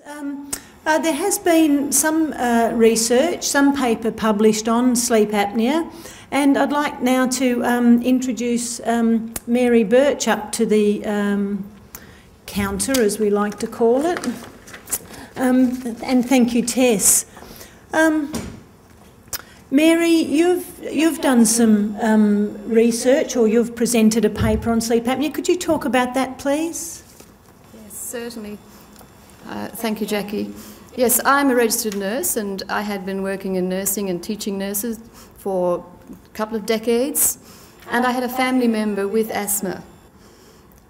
There has been some research, some paper published on sleep apnea, and I'd like now to introduce Mary Birch up to the counter, as we like to call it. And thank you, Tess. Mary, you've done some research, or you've presented a paper on sleep apnea. Could you talk about that, please? Yes, certainly. Thank you, Jackie. Yes, I'm a registered nurse, and I had been working in nursing and teaching nurses for a couple of decades, and I had a family member with asthma.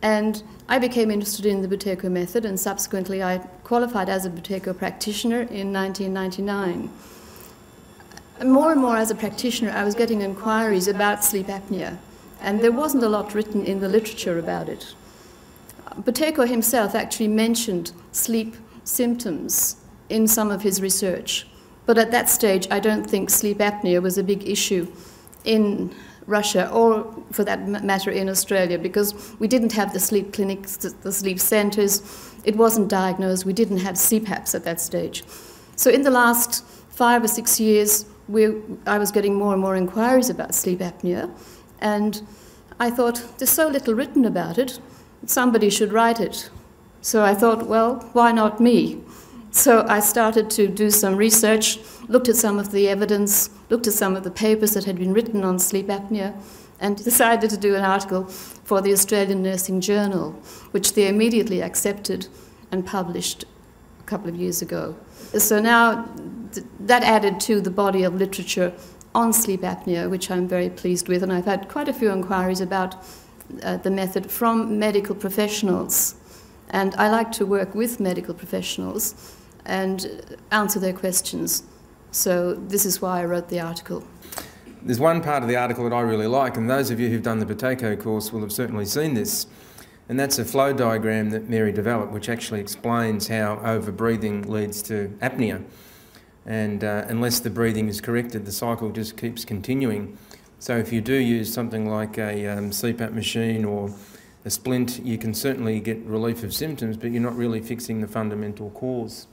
And I became interested in the Buteyko method, and subsequently I qualified as a Buteyko practitioner in 1999. More and more as a practitioner, I was getting inquiries about sleep apnea, and there wasn't a lot written in the literature about it. Buteyko himself actually mentioned sleep symptoms in some of his research, but at that stage I don't think sleep apnea was a big issue in Russia, or for that matter in Australia, because we didn't have the sleep clinics, the sleep centres, it wasn't diagnosed, we didn't have CPAPs at that stage. So in the last 5 or 6 years, I was getting more and more inquiries about sleep apnea, and I thought, there's so little written about it, somebody should write it. So I thought, well, why not me? So I started to do some research, looked at some of the evidence, looked at some of the papers that had been written on sleep apnea, and decided to do an article for the Australian Nursing Journal, which they immediately accepted and published a couple of years ago. So now that added to the body of literature on sleep apnea, which I'm very pleased with, and I've had quite a few inquiries about the method from medical professionals. And I like to work with medical professionals and answer their questions. So this is why I wrote the article. There's one part of the article that I really like, and those of you who've done the Buteyko course will have certainly seen this, and that's a flow diagram that Mary developed, which actually explains how over-breathing leads to apnea. And unless the breathing is corrected, the cycle just keeps continuing. So if you do use something like a CPAP machine or a splint, you can certainly get relief of symptoms, but you're not really fixing the fundamental cause.